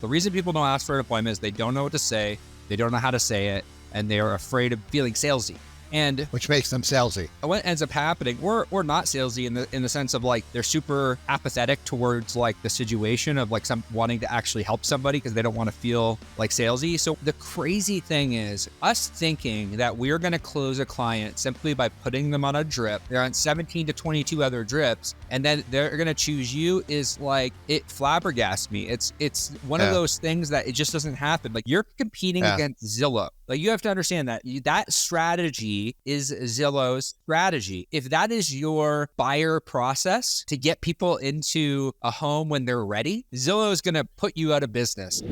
The reason people don't ask for an appointment is they don't know what to say, they don't know how to say it, and they are afraid of feeling salesy. And which makes them salesy. What ends up happening, we're not salesy in the sense of like they're super apathetic towards like the situation of like some wanting to actually help somebody because they don't want to feel like salesy. So the crazy thing is us thinking that we're going to close a client simply by putting them on a drip. They're on 17 to 22 other drips, and then they're going to choose you is like, it flabbergasts me. It's one of those things that it just doesn't happen. Like you're competing against Zillow. Like you have to understand that strategy is Zillow's strategy. If that is your buyer process to get people into a home when they're ready, Zillow is going to put you out of business.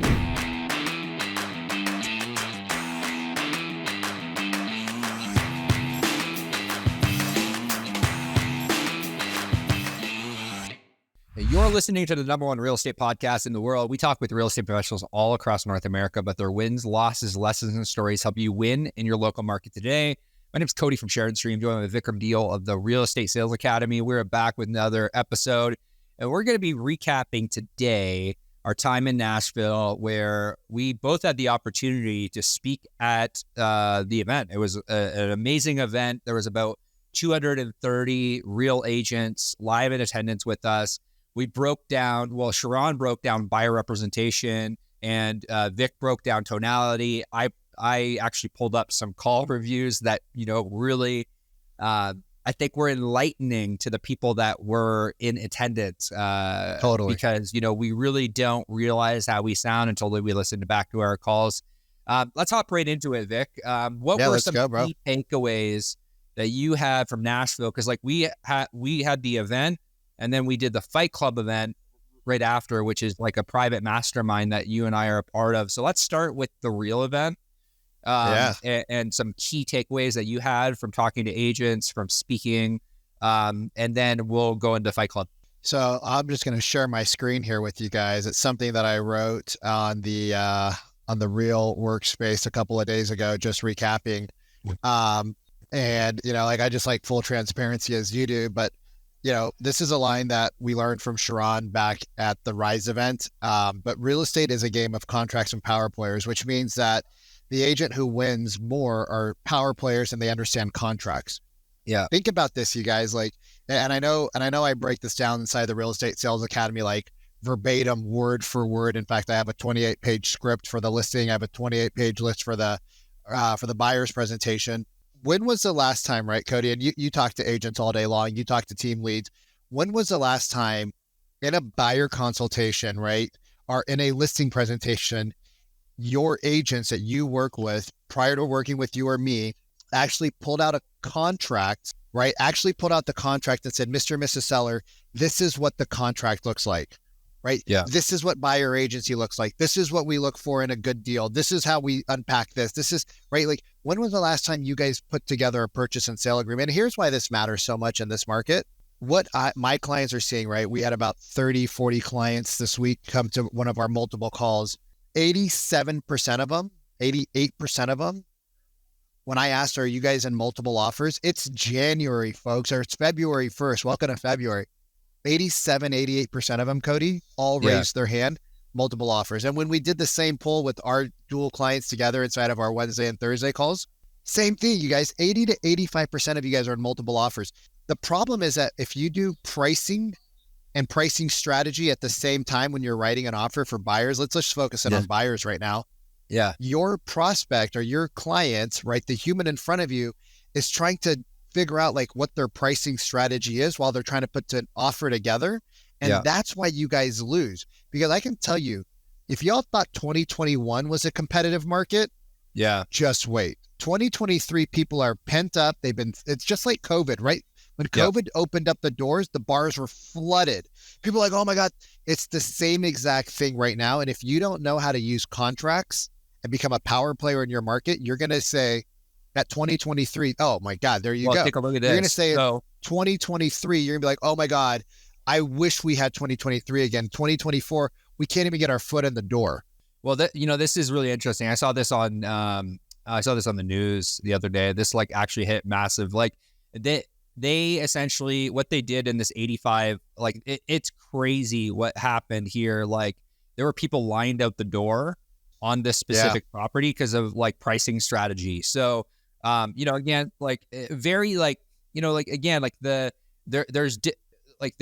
You're listening to the #1 real estate podcast in the world. We talk with real estate professionals all across North America, but their wins, losses, lessons, and stories help you win in your local market today. My name is Cody from Share and Stream, joined with Vikram Deol of the Real Estate Sales Academy. We're back with another episode, and we're going to be recapping today our time in Nashville, where we both had the opportunity to speak at the event. It was an amazing event. There was about 230 real agents live in attendance with us. We broke down, Sharon broke down buyer representation, and Vic broke down tonality. I actually pulled up some call reviews that, really, I think were enlightening to the people that were in attendance. Totally. Because, we really don't realize how we sound until we listen back to our calls. Let's hop right into it, Vic. What were some key takeaways that you had from Nashville? Because we had the event, and then we did the Fight Club event right after, which is like a private mastermind that you and I are a part of. So let's start with the real event. And some key takeaways that you had from talking to agents, from speaking, and then we'll go into Fight Club. So I'm just going to share my screen here with you guys. It's something that I wrote on the Real Workspace a couple of days ago, just recapping. And I just like full transparency as you do, but this is a line that we learned from Sharon back at the Rise event. But real estate is a game of contracts and power players, which means that the agent who wins more are power players and they understand contracts. Yeah. Think about this, you guys. And I know I break this down inside the Real Estate Sales Academy, like verbatim, word for word. In fact, I have a 28-page script for the listing. I have a 28-page list for the buyer's presentation. When was the last time, right, Cody? And you talk to agents all day long. You talk to team leads. When was the last time in a buyer consultation, right, or in a listing presentation, your agents that you work with prior to working with you or me actually pulled out a contract, right? Actually pulled out the contract and said, Mr. and Mrs. Seller, this is what the contract looks like, right? Yeah. This is what buyer agency looks like. This is what we look for in a good deal. This is how we unpack this. This is, right? Like, when was the last time you guys put together a purchase and sale agreement? And here's why this matters so much in this market. What my clients are seeing, right? We had about 30, 40 clients this week come to one of our multiple calls. 87% of them, 88% of them, when I asked, are you guys in multiple offers? It's January, folks, or it's February 1st. Welcome to February. 87, 88% of them, Cody, all raised their hand, multiple offers. And when we did the same poll with our dual clients together inside of our Wednesday and Thursday calls, same thing, you guys, 80 to 85% of you guys are in multiple offers. The problem is that if you do pricing and pricing strategy at the same time when you're writing an offer for buyers, let's just focus in on buyers right now. Yeah. Your prospect or your clients, right, the human in front of you is trying to figure out like what their pricing strategy is while they're trying to put an offer together. And that's why you guys lose. Because I can tell you, if y'all thought 2021 was a competitive market, just wait. 2023 people are pent up. It's just like COVID, right? When COVID opened up the doors, the bars were flooded. People are like, oh my God, it's the same exact thing right now. And if you don't know how to use contracts and become a power player in your market, you're going to say that 2023, oh my God, there you go. Take a look at this. You're going to say 2023, you're going to be like, oh my God, I wish we had 2023 again. 2024, we can't even get our foot in the door. Well, this is really interesting. I saw this on the news the other day. This actually hit massive. They essentially, what they did in this 85, it's crazy what happened here. there were people lined out the door on this specific property because of like pricing strategy. So, again, like very like, again, like there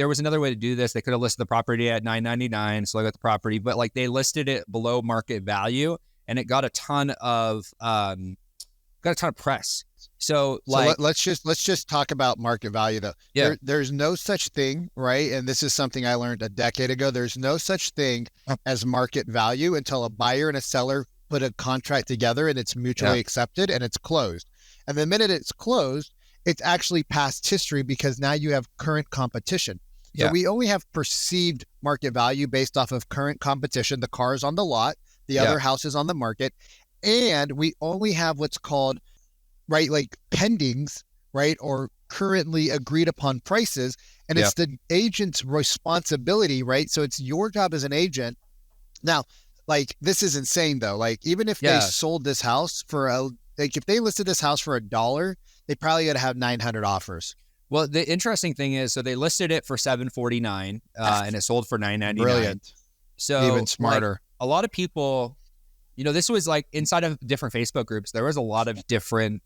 was another way to do this. They could have listed the property at $999, so I got the property, but like they listed it below market value, and it got a ton of press. So let's just talk about market value though. Yeah. There's no such thing, right? And this is something I learned a decade ago. There's no such thing as market value until a buyer and a seller put a contract together and it's mutually accepted and it's closed. And the minute it's closed, it's actually past history because now you have current competition. So we only have perceived market value based off of current competition, the cars on the lot, the other houses on the market. And we only have what's called, right, like pendings, right, or currently agreed upon prices. And it's the agent's responsibility, right? So it's your job as an agent. Now, like, this is insane though. Like, even if they sold this house for if they listed this house for $1, they probably would have 900 offers. Well, the interesting thing is, so they listed it for $749, and it sold for $999. Brilliant. So even smarter. Like, a lot of people, this was like inside of different Facebook groups, there was a lot of different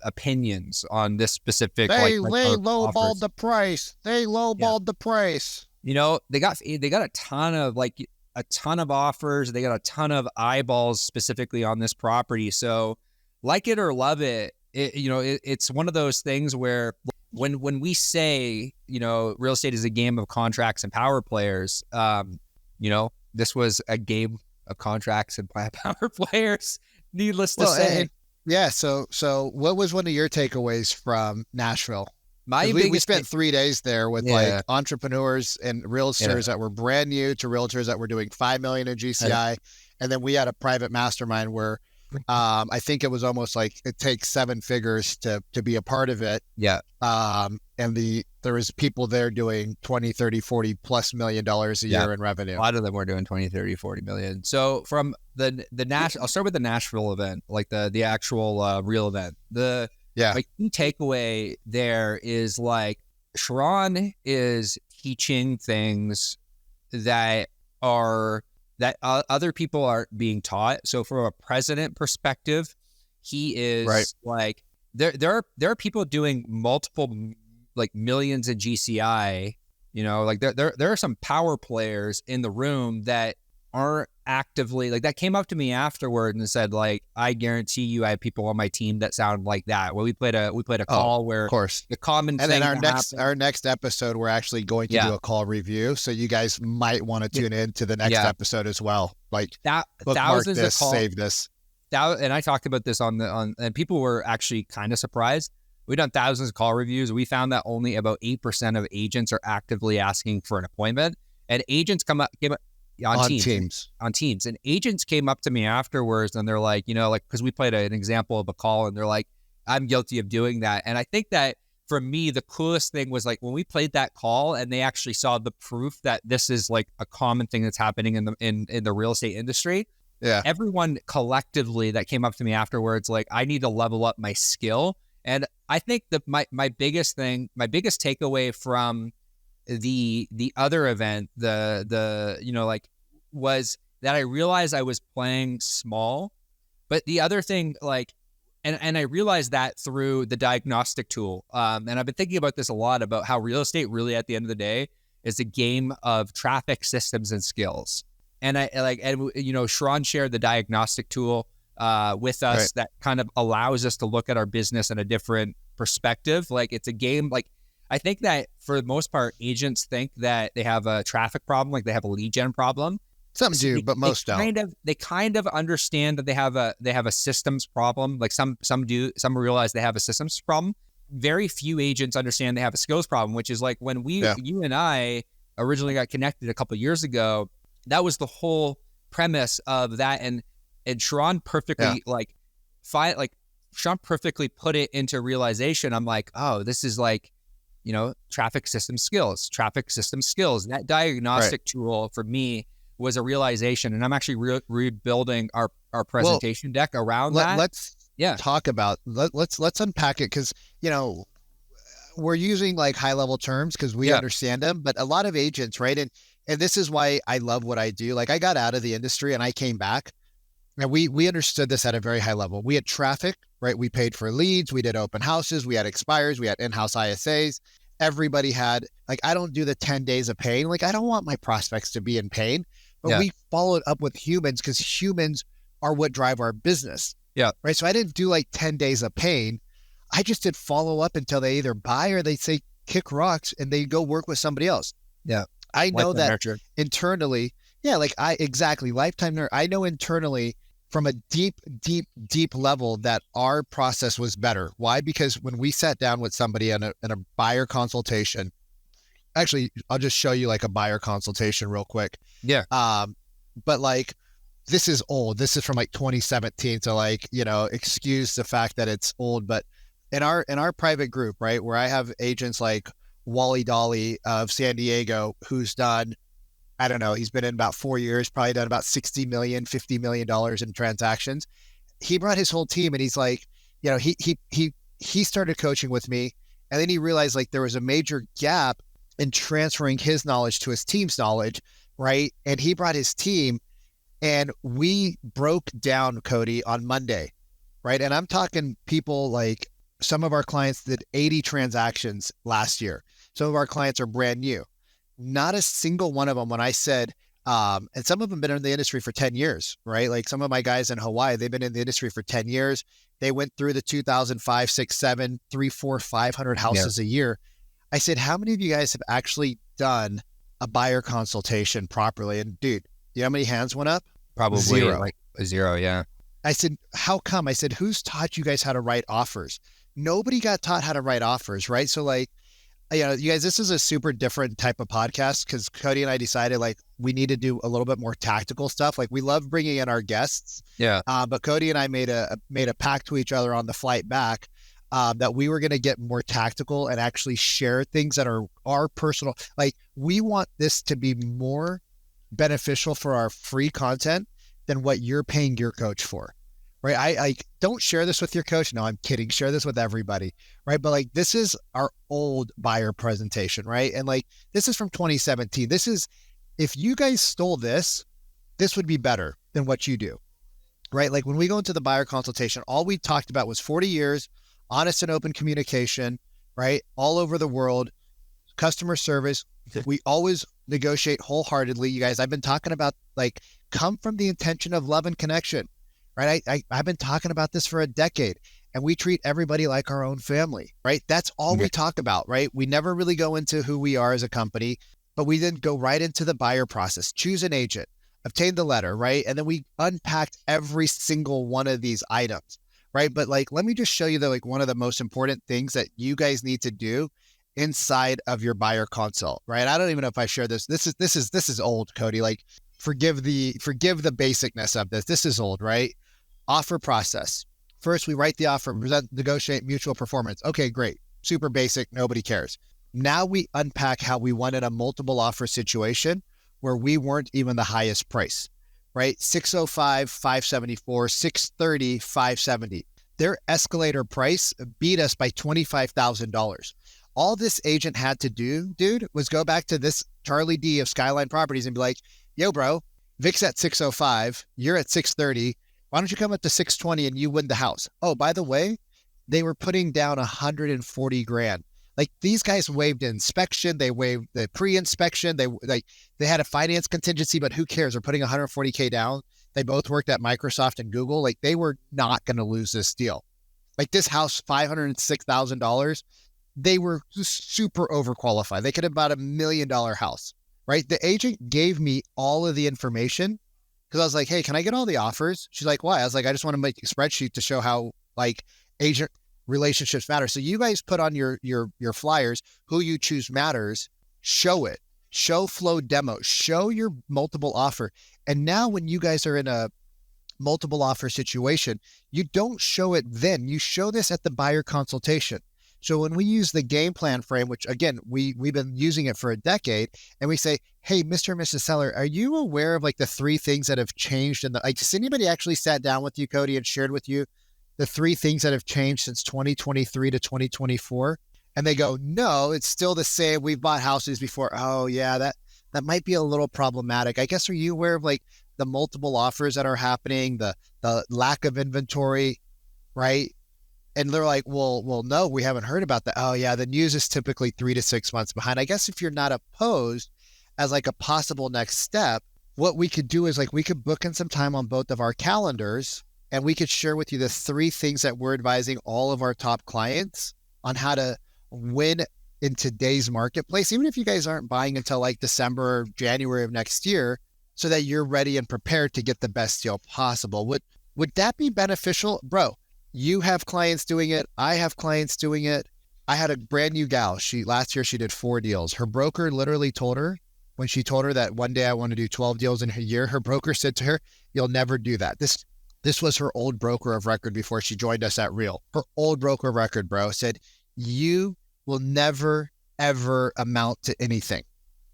opinions on this specific. They lowballed the price. They lowballed the price. They got a ton of offers. They got a ton of eyeballs specifically on this property. So, like it or love it, it's one of those things where when we say, real estate is a game of contracts and power players, this was a game of contracts and power players, needless to say. So what was one of your takeaways from Nashville? We spent 3 days there with like entrepreneurs and realtors that were brand new to realtors that were doing $5 million in GCI. And then we had a private mastermind where I think it was almost like it takes 7 figures to be a part of it. Yeah. And there was people there doing 20, 30, 40 plus $1 million a year in revenue. A lot of them were doing 20, 30, 40 million. So from the I'll start with the Nashville event, like the actual real event. My key takeaway there is like Sharon is teaching things that other people aren't being taught. So from a president perspective, he is like, there are people doing multiple like millions in GCI, like there are some power players in the room that aren't actively, like, that came up to me afterward and said, like, I guarantee you I have people on my team that sound like that. Well, we played a call where, of course, the common thing. And then our next episode, we're actually going to do a call review. So you guys might want to tune in to the next episode as well. Like, thousands this, of calls, save this. And I talked about this and people were actually kind of surprised. We've done thousands of call reviews. We found that only about 8% of agents are actively asking for an appointment, and agents came up on teams. And agents came up to me afterwards and they're like, because we played an example of a call, and they're like, I'm guilty of doing that. And I think that for me, the coolest thing was like when we played that call and they actually saw the proof that this is like a common thing that's happening in the real estate industry. Yeah. Everyone collectively that came up to me afterwards, like, I need to level up my skill. And I think that my biggest takeaway from the other event, was that I realized I was playing small. But the other thing, like, and I realized that through the diagnostic tool. And I've been thinking about this a lot, about how real estate really at the end of the day is a game of traffic, systems, and skills. And Sharon shared the diagnostic tool with us that kind of allows us to look at our business in a different perspective. Like, it's a game. Like, I think that for the most part, agents think that they have a traffic problem, like they have a lead gen problem. Some do, but most don't. They kind of understand that they have a systems problem. Like some do, some realize they have a systems problem. Very few agents understand they have a skills problem, which is like when you and I originally got connected a couple of years ago. That was the whole premise of that, and Sharon perfectly Sharon perfectly put it into realization. I'm like, oh, this is like, traffic system skills. And that diagnostic tool for me was a realization, and I'm actually rebuilding our presentation deck around that. Let's talk about, let's unpack it, because, we're using like high level terms because we understand them, but a lot of agents, right? And And this is why I love what I do. Like I got out of the industry and I came back and we understood this at a very high level. We had traffic, right? We paid for leads. We did open houses. We had expires. We had in-house ISAs. Everybody had, like, I don't do the 10 days of pain. Like, I don't want my prospects to be in pain, but we followed up with humans because humans are what drive our business. Yeah. Right. So I didn't do like 10 days of pain. I just did follow up until they either buy or they say kick rocks and they go work with somebody else. Yeah. I know that internally. Yeah. Like lifetime nerd. I know internally from a deep level that our process was better. Why? Because when we sat down with somebody in a buyer consultation, actually, I'll just show you like a buyer consultation real quick. Yeah. But like, this is old. This is from like 2017. So like, excuse the fact that it's old, but in our private group, right, where I have agents like Wally Dolly of San Diego, who's done, I don't know, he's been in about 4 years, probably done about $60 million, $50 million in transactions. He brought his whole team and he's like, he started coaching with me. And then he realized like there was a major gap in transferring his knowledge to his team's knowledge, right? And he brought his team and we broke down, Cody, on Monday, right? And I'm talking people like some of our clients did 80 transactions last year. Some of our clients are brand new. Not a single one of them, when I said, and some of them have been in the industry for 10 years, right? Like some of my guys in Hawaii, they've been in the industry for 10 years. They went through the 2005, 6, 7, 3, 4, 500 houses a year. I said, how many of you guys have actually done a buyer consultation properly? And dude, you know how many hands went up? Probably zero. Like a zero. Yeah. I said, how come? I said, who's taught you guys how to write offers? Nobody got taught how to write offers, right? So like, you guys, this is a super different type of podcast because Cody and I decided like we need to do a little bit more tactical stuff. Like we love bringing in our guests. Yeah. But Cody and I made a pact to each other on the flight back that we were going to get more tactical and actually share things that are our personal. Like we want this to be more beneficial for our free content than what you're paying your coach for. Right. I don't share this with your coach. No, I'm kidding. Share this with everybody. Right. But like, this is our old buyer presentation. Right. And like, this is from 2017. This is, if you guys stole this, this would be better than what you do. Right. Like when we go into the buyer consultation, all we talked about was 40 years, honest and open communication, right? All over the world, customer service. We always negotiate wholeheartedly. You guys, I've been talking about like, come from the intention of love and connection. Right. I've been talking about this for a decade and we treat everybody like our own family, right? That's all we talk about, right? We never really go into who we are as a company, but we then go right into the buyer process, choose an agent, obtain the letter, right? And then we unpacked every single one of these items, right? But like, let me just show you like one of the most important things that you guys need to do inside of your buyer consult, right? I don't even know if I share this. This is old, Cody. Like, forgive the basicness of this. This is old, right? Offer process. First, we write the offer, present, negotiate mutual performance. Okay, great. Super basic. Nobody cares. Now we unpack how we won in a multiple offer situation where we weren't even the highest price, right? 605, 574, 630, 570. Their escalator price beat us by $25,000. All this agent had to do, dude, was go back to this Charlie D of Skyline Properties and be like, yo, bro, Vic's at 605, you're at 630. Why don't you come up to 620 and you win the house? Oh, by the way, they were putting down $140,000. Like these guys waived inspection, they waived the pre-inspection, they had a finance contingency, but who cares? They're putting $140K down. They both worked at Microsoft and Google. Like they were not going to lose this deal. Like this house, $506,000. They were super overqualified. They could have bought $1 million house, right? The agent gave me all of the information because I was like, hey, can I get all the offers? She's like, why? I was like, I just want to make a spreadsheet to show how like agent relationships matter. So you guys put on your flyers, who you choose matters, show it, show flow demo, show your multiple offer. And now when you guys are in a multiple offer situation, you don't show it then, you show this at the buyer consultation. So when we use the game plan frame, which again, we've been using it for a decade, and we say, hey, Mr. and Mrs. Seller, are you aware of like the 3 things that have changed in the, like, has anybody actually sat down with you, Cody, and shared with you the 3 things that have changed since 2023 to 2024? And they go, no, it's still the same. We've bought houses before. Oh yeah, that might be a little problematic. I guess, are you aware of like the multiple offers that are happening, the lack of inventory, right? And they're like, well, no, we haven't heard about that. Oh yeah, the news is typically 3 to 6 months behind. I guess if you're not opposed as like a possible next step, what we could do is like we could book in some time on both of our calendars and we could share with you the 3 things that we're advising all of our top clients on how to win in today's marketplace, even if you guys aren't buying until like December or January of next year, so that you're ready and prepared to get the best deal possible. Would that be beneficial? Bro, you have clients doing it. I have clients doing it. I had a brand new gal. Last year she did 4 deals. Her broker literally told her, when she told her that one day I want to do 12 deals in a year, her broker said to her, "You'll never do that." This was her old broker of record before she joined us at Real. Her old broker of record, bro, said, "You will never, ever amount to anything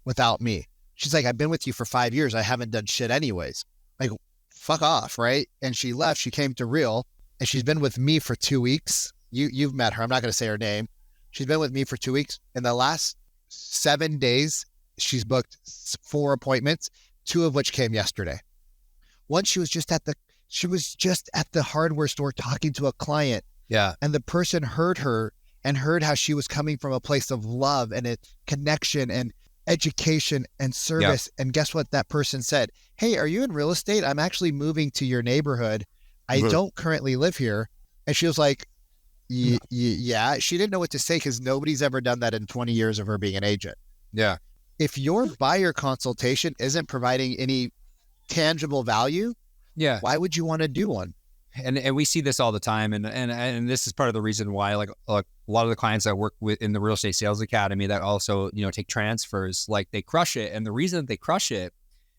without me." She's like, "I've been with you for 5 years. I haven't done shit anyways." Like, fuck off, right? And she left. She came to Real, and she's been with me for 2 weeks. You've met her. I'm not going to say her name. She's been with me for 2 weeks. In the last 7 days, she's booked 4 appointments, 2 of which came yesterday. One, she was just at the hardware store talking to a client. Yeah. And the person heard her and heard how she was coming from a place of love and a connection and education and service. Yeah. And guess what that person said? "Hey, are you in real estate? I'm actually moving to your neighborhood. I don't currently live here." And she was like, yeah. She didn't know what to say because nobody's ever done that in 20 years of her being an agent. Yeah. If your buyer consultation isn't providing any tangible value, why would you want to do one? And we see this all the time. And this is part of the reason why, like a lot of the clients I work with in the Real Estate Sales Academy that also, take transfers, like they crush it. And the reason they crush it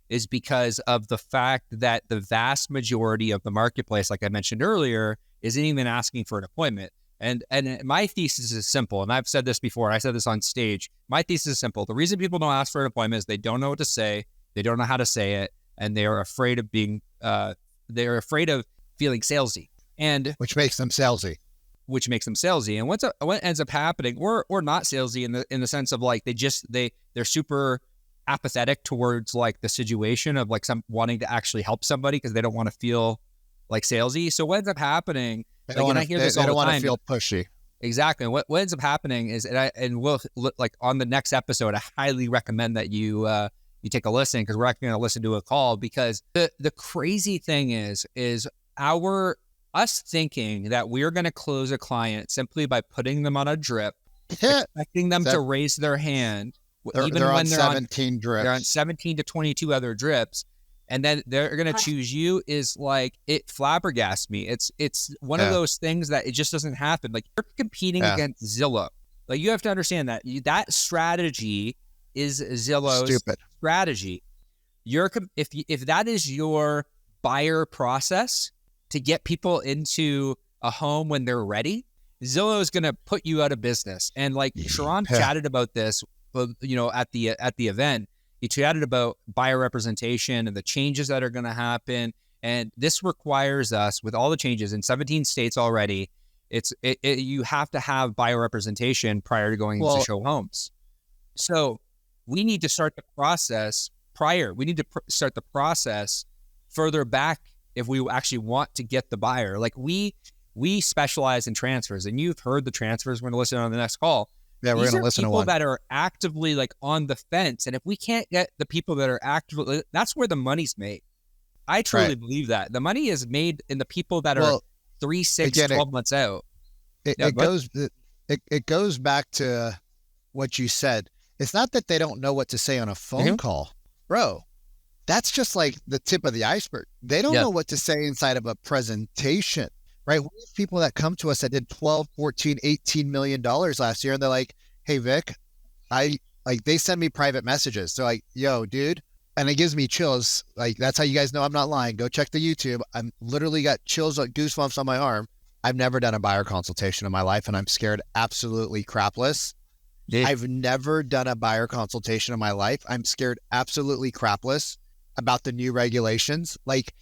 is because of the fact that the vast majority of the marketplace, like I mentioned earlier, isn't even asking for an appointment. And my thesis is simple. And I've said this before. I said this on stage. My thesis is simple. The reason people don't ask for an appointment is they don't know what to say. They don't know how to say it. And they are afraid of being, they're afraid of feeling salesy. And which makes them salesy. And what ends up happening, or not salesy in the sense of like, they're super apathetic towards like the situation of like some wanting to actually help somebody because they don't want to feel like salesy. So what ends up happening, they don't want to feel pushy. Exactly. What ends up happening is, and we'll like on the next episode, I highly recommend that you take a listen, because we're actually going to listen to a call, because the crazy thing is us thinking that we're going to close a client simply by putting them on a drip, expecting them to raise their hand, even they're when on they're 17 drips. They're on 17 to 22 other drips, and then they're going to choose you, is like, it flabbergasts me. It's one of those things that it just doesn't happen. Like, you're competing against Zillow. Like, you have to understand that strategy is Zillow's strategy. If that is your buyer process to get people into a home when they're ready, Zillow is going to put you out of business. And like Sharon chatted about this, at the event. He chatted about buyer representation and the changes that are going to happen. And this requires us, with all the changes in 17 states already, you have to have buyer representation prior to going to show homes. So we need to start the process prior. We need to start the process further back if we actually want to get the buyer. Like we specialize in transfers, and you've heard the transfers. We're going to listen on the next call. Yeah, we're going to listen to one. People that are actively like on the fence. And if we can't get the people that are actively, that's where the money's made. I truly believe that. The money is made in the people that are 3, 6, 12 months out. It goes back to what you said. It's not that they don't know what to say on a phone call. Bro, that's just like the tip of the iceberg. They don't know what to say inside of a presentation, right? We have people that come to us that did 12, 14, $18 million last year. And they're like, "Hey, Vic, they send me private messages. They're like, 'Yo, dude.'" And it gives me chills. Like, that's how you guys know I'm not lying. Go check the YouTube. I'm literally got chills, like goosebumps on my arm. I've never done a buyer consultation in my life, and I'm scared absolutely crapless. I've never done a buyer consultation in my life. I'm scared absolutely crapless about the new regulations. Like,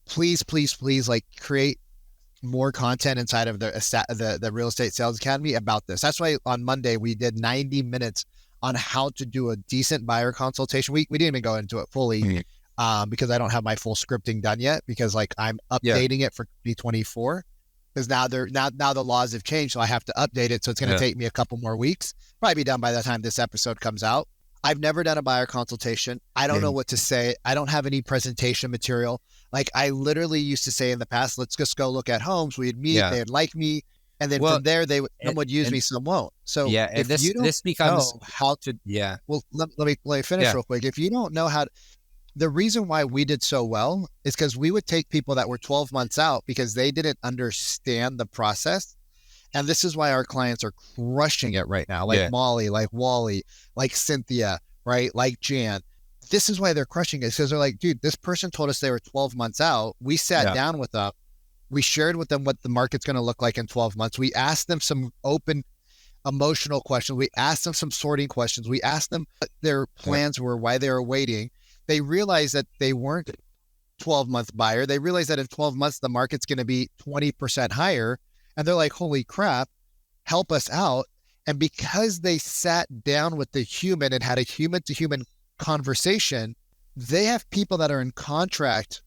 please, like, create more content inside of the Real Estate Sales Academy about this. That's why on Monday we did 90 minutes on how to do a decent buyer consultation. We didn't even go into it fully because I don't have my full scripting done yet, because like I'm updating it for 2024 because now the laws have changed. So I have to update it. So it's going to take me a couple more weeks, probably be done by the time this episode comes out. I've never done a buyer consultation. I don't know what to say. I don't have any presentation material. Like I literally used to say in the past, let's just go look at homes. We'd meet, they'd like me. And then from there, some would use me, some won't. So if you don't know how to, well, let me finish real quick. If you don't know how to, the reason why we did so well is because we would take people that were 12 months out because they didn't understand the process. And this is why our clients are crushing it right now. Like Molly, like Wally, like Cynthia, right? Like Jan. This is why they're crushing it, because they're like, dude, this person told us they were 12 months out. We sat down with them. We shared with them what the market's going to look like in 12 months. We asked them some open emotional questions. We asked them some sorting questions. We asked them what their plans were, why they were waiting. They realized that they weren't 12-month buyer. They realized that in 12 months, the market's going to be 20% higher. And they're like, holy crap, help us out. And because they sat down with the human and had a human to human conversation, they have people that are in contract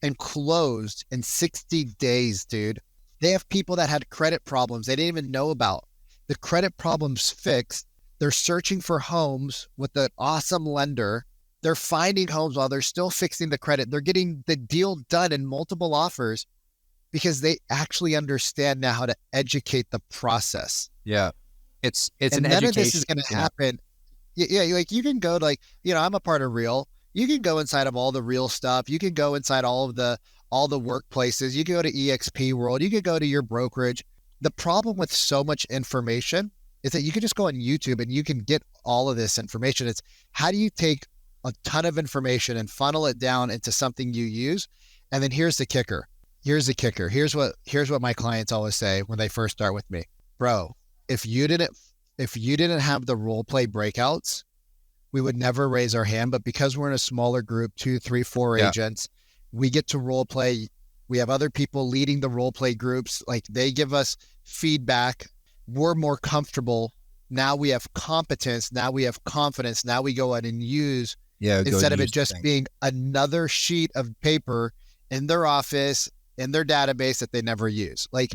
and closed in 60 days, dude. They have people that had credit problems they didn't even know about. The credit problems fixed. They're searching for homes with an awesome lender. They're finding homes while they're still fixing the credit. They're getting the deal done in multiple offers because they actually understand now how to educate the process. Yeah. It's and an none education. of this is going to happen. Yeah. Like you can go like, I'm a part of Real. You can go inside of all the Real stuff. You can go inside all the workplaces. You can go to EXP World. You can go to your brokerage. The problem with so much information is that you can just go on YouTube and you can get all of this information. It's how do you take a ton of information and funnel it down into something you use? And then here's the kicker. Here's what my clients always say when they first start with me. Bro, if you didn't have the role play breakouts, we would never raise our hand. But because we're in a smaller group, 2, 3, 4 agents, we get to role play. We have other people leading the role play groups. Like they give us feedback. We're more comfortable. Now we have competence. Now we have confidence. Now we go out and use, instead of it just being another sheet of paper in their office, in their database that they never use. Like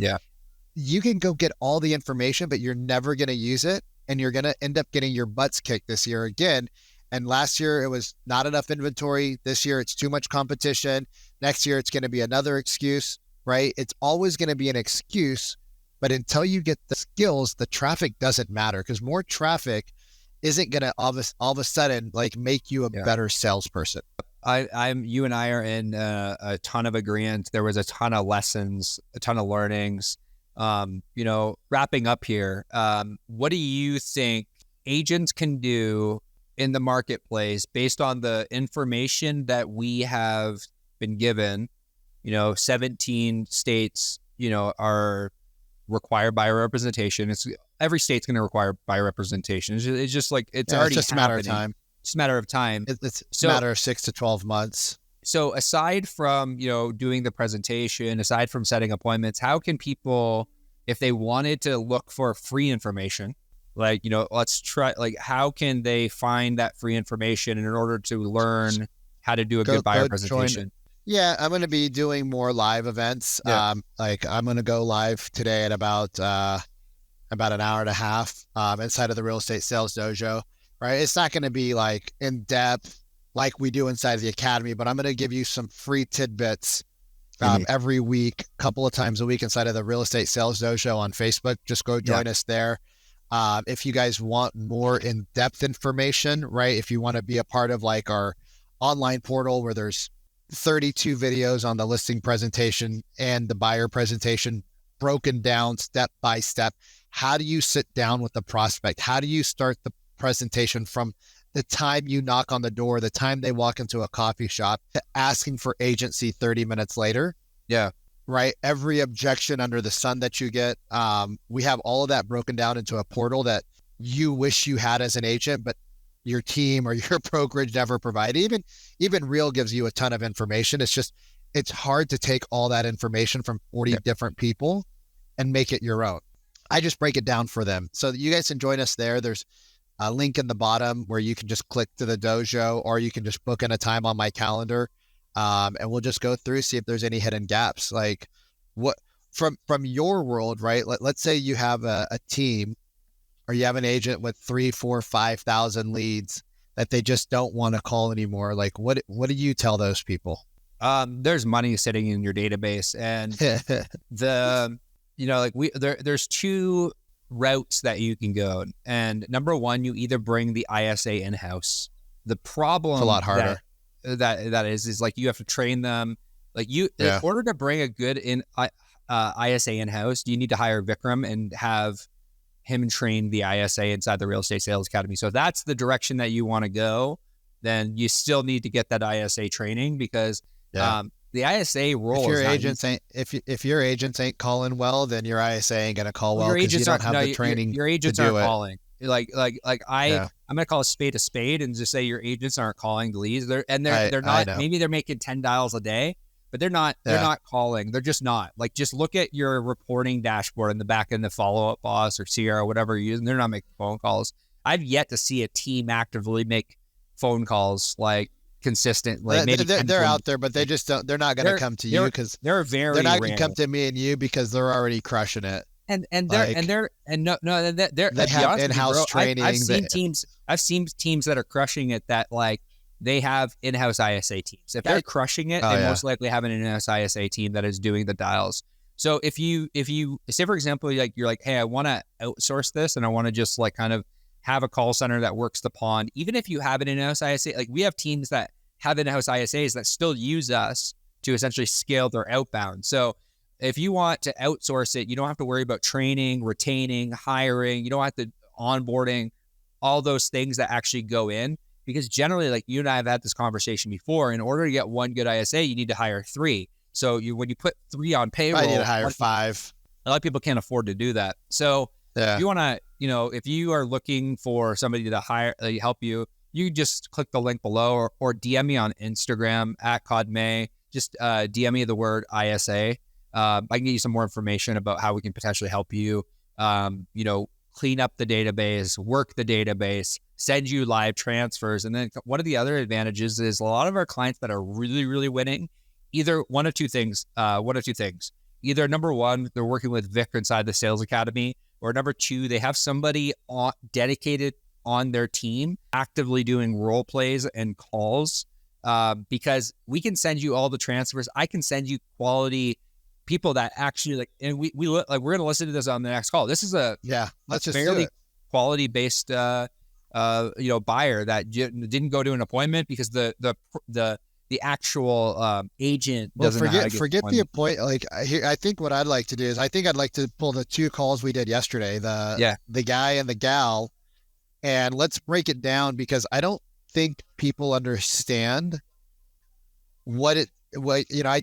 you can go get all the information, but you're never going to use it. And you're going to end up getting your butts kicked this year again. And last year it was not enough inventory. This year it's too much competition. Next year it's going to be another excuse, right? It's always going to be an excuse, but until you get the skills, the traffic doesn't matter, because more traffic isn't going to all of a sudden like make you a better salesperson. You and I are in a ton of agreement. There was a ton of lessons, a ton of learnings. Wrapping up here, what do you think agents can do in the marketplace based on the information that we have been given? 17 states, are required buyer representation. Every state's going to require buyer representation. It's just like, it's already just a matter of time. It's a matter of time. It's a matter of 6 to 12 months. So aside from, doing the presentation, aside from setting appointments, how can people, if they wanted to look for free information, like, let's try, like, how can they find that free information in order to learn how to do a good buyer presentation? Yeah, I'm going to be doing more live events. I'm going to go live today at about an hour and a half inside of the Real Estate Sales Dojo, right? It's not going to be like in depth like we do inside of the academy, but I'm going to give you some free tidbits every week, a couple of times a week inside of the Real Estate Sales Dojo on Facebook. Just go join us there. If you guys want more in-depth information, right? If you want to be a part of like our online portal where there's 32 videos on the listing presentation and the buyer presentation broken down step by step. How do you sit down with the prospect? How do you start the presentation from the time you knock on the door, the time they walk into a coffee shop, to asking for agency 30 minutes later? Yeah. Right. Every objection under the sun that you get. We have all of that broken down into a portal that you wish you had as an agent, but your team or your brokerage never provided. Even Real gives you a ton of information. It's hard to take all that information from 40 different people and make it your own. I just break it down for them so that you guys can join us there. There's a link in the bottom where you can just click to the dojo, or you can just book in a time on my calendar. And we'll just go through, see if there's any hidden gaps. Like what from your world, right? Let's say you have a team, or you have an agent with 3, 4, 5,000 leads that they just don't want to call anymore. Like what do you tell those people? There's money sitting in your database, and there's two routes that you can go. And number one, you either bring the ISA in-house. The problem, it's a lot harder. That is like you have to train them. Like in order to bring a good ISA in-house, you need to hire Vikram and have him train the ISA inside the Real Estate Sales Academy. So if that's the direction that you want to go, then you still need to get that ISA training, because the ISA role. If your agents ain't calling well, then your ISA ain't gonna call well, because you don't have the training. Your agents aren't calling. I'm gonna call a spade and just say your agents aren't calling the leads. They're not. Maybe they're making 10 dials a day, but they're not. They're not calling. They're just not. Like, just look at your reporting dashboard in the back end, the follow up boss or Sierra or whatever you're using. They're not making phone calls. I've yet to see a team actively make phone calls like consistent. Like maybe they're out there, but they just don't. They're not going to come to you, because they're not going to come to me and you, because they're already crushing it. They're they have in-house training. I've seen teams that are crushing it, that like they have in-house ISA teams. If they're crushing it, they most likely have an in-house ISA team that is doing the dials. So if you say, for example, like you're like, hey, I want to outsource this, and I want to just like kind of have a call center that works the pond. Even if you have an in-house ISA, like we have teams that have in-house ISAs that still use us to essentially scale their outbound. So if you want to outsource it, you don't have to worry about training, retaining, hiring. You don't have to onboarding, all those things that actually go in, because generally, like you and I have had this conversation before, in order to get one good ISA, you need to hire 3. So when you put 3 on payroll, I need to hire 5. A lot of people can't afford to do that. So if you want to, if you are looking for somebody to hire, help you, you just click the link below, or DM me on Instagram at CodMay. Just DM me the word ISA. I can get you some more information about how we can potentially help you, clean up the database, work the database, send you live transfers. And then one of the other advantages is a lot of our clients that are really, really winning, either one of two things. Either number one, they're working with Vic inside the Sales Academy, or number two, they have somebody dedicated on their team actively doing role plays and calls, because we can send you all the transfers. I can send just people that actually like, and we're going to listen to this on the next call. This is let's just fairly quality based, buyer that didn't go to an appointment because the actual agent doesn't forget the appointment. Like I think what I'd like to do is I'd like to pull the 2 calls we did yesterday, the guy and the gal, and let's break it down, because I don't think people understand I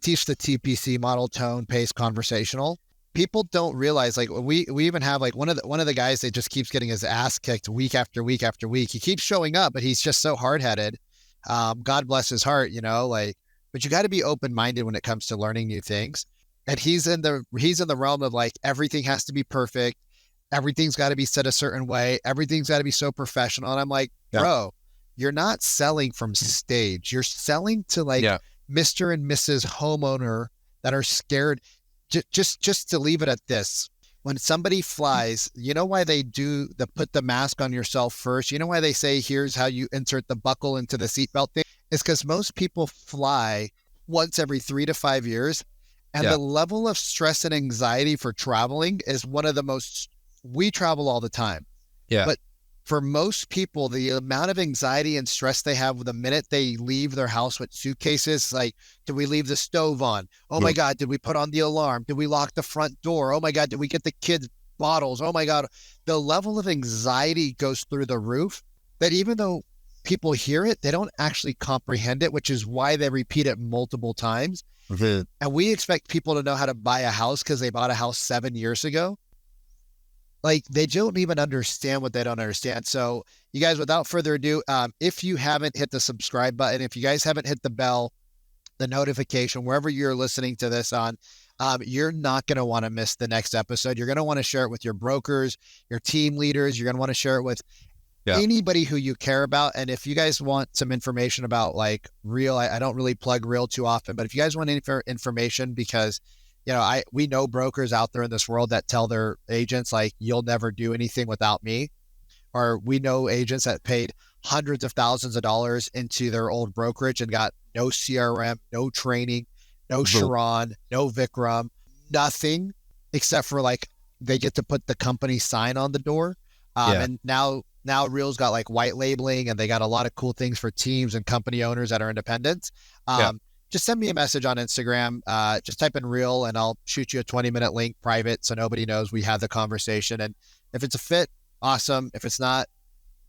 teach the TPC model: tone, pace, conversational. People don't realize, like we even have like one of the guys that just keeps getting his ass kicked week after week after week. He keeps showing up, but he's just so hard-headed. God bless his heart, but you got to be open-minded when it comes to learning new things. And he's in the realm of like, everything has to be perfect. Everything's got to be said a certain way. Everything's got to be so professional. And I'm like, bro, you're not selling from stage. You're selling to Mr. and Mrs. homeowner that are scared. Just to leave it at this. When somebody flies, you know why they put the mask on yourself first? You know why they say, here's how you insert the buckle into the seatbelt thing? It's because most people fly once every 3 to 5 years. And the level of stress and anxiety for traveling is one of the most, we travel all the time. Yeah. But for most people, the amount of anxiety and stress they have the minute they leave their house with suitcases, like, did we leave the stove on? Oh my God, did we put on the alarm? Did we lock the front door? Oh my God, did we get the kids bottles? Oh my God. The level of anxiety goes through the roof, that even though people hear it, they don't actually comprehend it, which is why they repeat it multiple times. Mm-hmm. And we expect people to know how to buy a house because they bought a house 7 years ago. Like, they don't even understand what they don't understand. So you guys, without further ado, if you haven't hit the subscribe button, if you guys haven't hit the bell, the notification, wherever you're listening to this on, you're not going to want to miss the next episode. You're going to want to share it with your brokers, your team leaders. You're going to want to share it with anybody who you care about. And if you guys want some information about like Real, I don't really plug Real too often, but if you guys want any information, because we know brokers out there in this world that tell their agents like, you'll never do anything without me. Or we know agents that paid hundreds of thousands of dollars into their old brokerage and got no CRM, no training, no Sharon, no Vikram, nothing except for like they get to put the company sign on the door. And now Real's got like white labeling, and they got a lot of cool things for teams and company owners that are independent. Just send me a message on Instagram. Just type in Real and I'll shoot you a 20-minute link private so nobody knows we had the conversation. And if it's a fit, awesome. If it's not,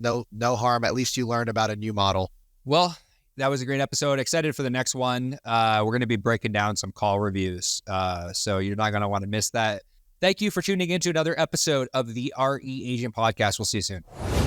no harm. At least you learned about a new model. Well, that was a great episode. Excited for the next one. We're going to be breaking down some call reviews. So you're not going to want to miss that. Thank you for tuning into another episode of the RE Agent Podcast. We'll see you soon.